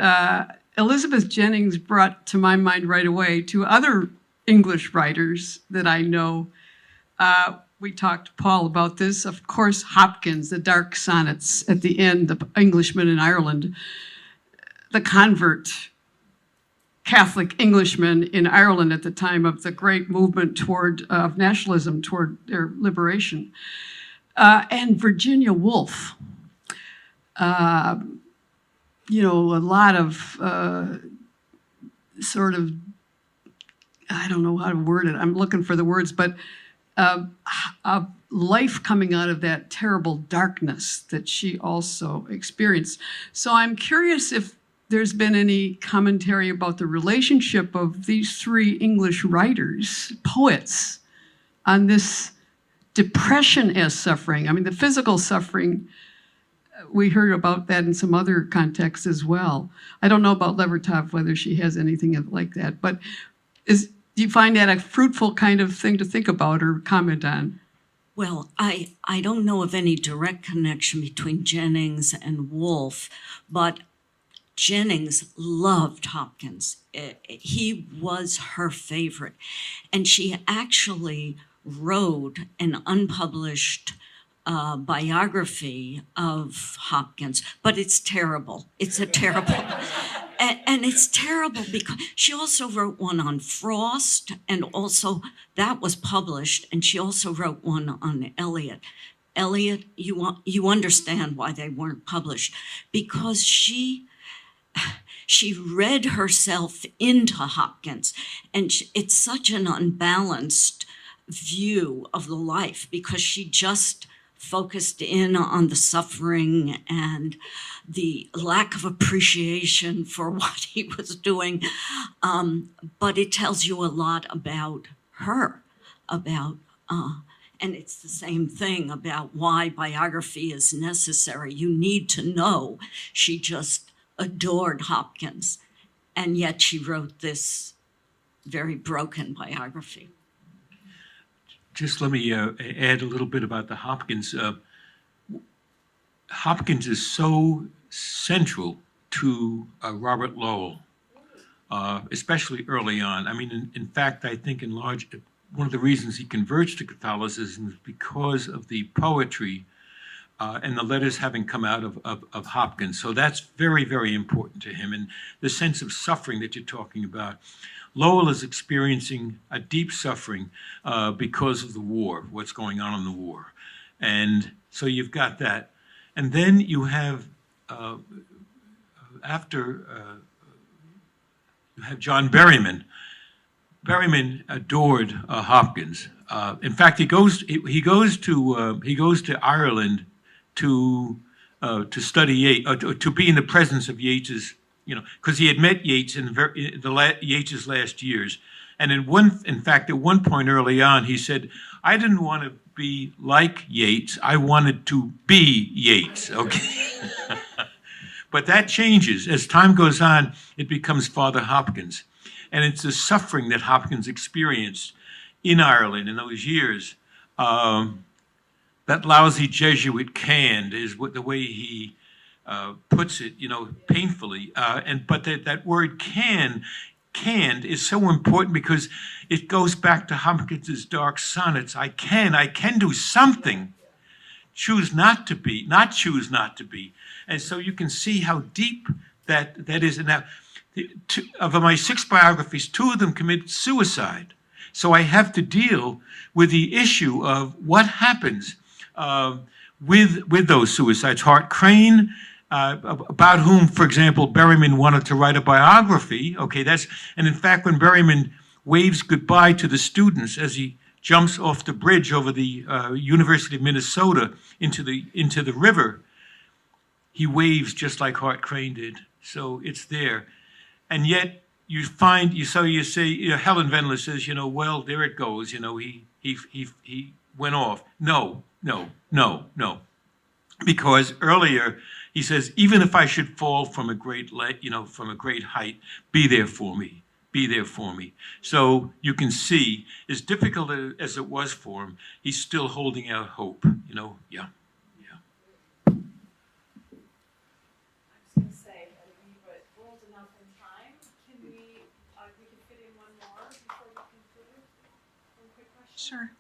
Elizabeth Jennings brought to my mind right away 2 other English writers that I know. We talked to Paul about this. Of course, Hopkins, the dark sonnets at the end, the Englishman in Ireland, the convert Catholic Englishman in Ireland at the time of the great movement of nationalism toward their liberation, and Virginia Woolf. A lot of sort of, I don't know how to word it. I'm looking for the words, but a life coming out of that terrible darkness that she also experienced. So I'm curious if there's been any commentary about the relationship of these 3 English writers, poets, on this depression as suffering. I mean, the physical suffering, we heard about that in some other contexts as well. I don't know about Levertoff, whether she has anything like that, but do you find that a fruitful kind of thing to think about or comment on? Well, I don't know of any direct connection between Jennings and Woolf, but Jennings loved Hopkins. He was her favorite. And she actually wrote an unpublished biography of Hopkins, but it's terrible. It's a terrible, and it's terrible because she also wrote one on Frost, and also that was published, and she also wrote one on Eliot. Eliot, you understand why they weren't published, because she read herself into Hopkins, and it's such an unbalanced view of the life because she just focused in on the suffering and the lack of appreciation for what he was doing. But it tells you a lot about her, and it's the same thing about why biography is necessary. You need to know she just adored Hopkins, and yet she wrote this very broken biography. Just let me add a little bit about the Hopkins. Hopkins is so central to Robert Lowell, especially early on. I mean, in fact, I think in large, one of the reasons he converts to Catholicism is because of the poetry and the letters having come out of Hopkins. So that's very, very important to him. And the sense of suffering that you're talking about. Lowell is experiencing a deep suffering because of the war, what's going on in the war. And so you've got that. And then you have, you have John Berryman. Berryman adored Hopkins. In fact, he goes to Ireland to study Yeats, to be in the presence of Yeats's, because he had met Yeats in Yeats's last years. And in fact, at one point early on, he said, I didn't want to be like Yeats. I wanted to be Yeats, okay? But that changes. As time goes on, it becomes Father Hopkins. And it's the suffering that Hopkins experienced in Ireland in those years. That lousy Jesuit canned is the way he puts it, painfully. But that word canned is so important because it goes back to Hopkins's dark sonnets. I can do something. Choose not to be, not choose not to be. And so you can see how deep that is. And now, of my 6 biographies, 2 of them committed suicide. So I have to deal with the issue of what happens with those suicides. Hart Crane, about whom, for example, Berryman wanted to write a biography. Okay, and in fact, when Berryman waves goodbye to the students as he jumps off the bridge over the University of Minnesota into the river, he waves just like Hart Crane did. So it's there. And yet you say, Helen Vendler says, well, there it goes. He went off. No. Because earlier he says, even if I should fall from a great height, be there for me. Be there for me. So you can see, as difficult as it was for him, he's still holding out hope. Yeah. Sure.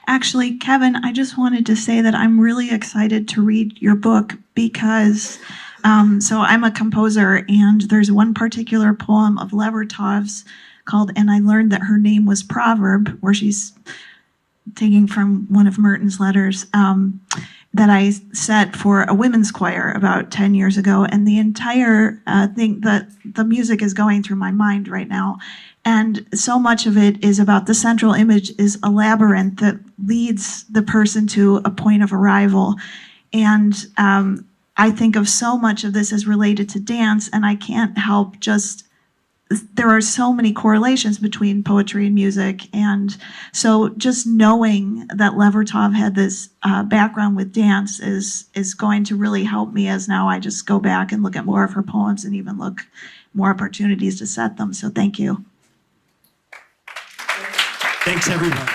Actually, Kevin, I just wanted to say that I'm really excited to read your book because, so I'm a composer, and there's one particular poem of Levertoff's called And I Learned That Her Name Was Proverb, where she's taking from one of Merton's letters, that I set for a women's choir about 10 years ago. And the entire thing, the music is going through my mind right now. And so much of it is about the central image is a labyrinth that leads the person to a point of arrival. And I think of so much of this as related to dance, and I can't help there are so many correlations between poetry and music. And so just knowing that Levertoff had this background with dance is going to really help me as now I just go back and look at more of her poems and even look more opportunities to set them. So thank you. Thanks, everyone.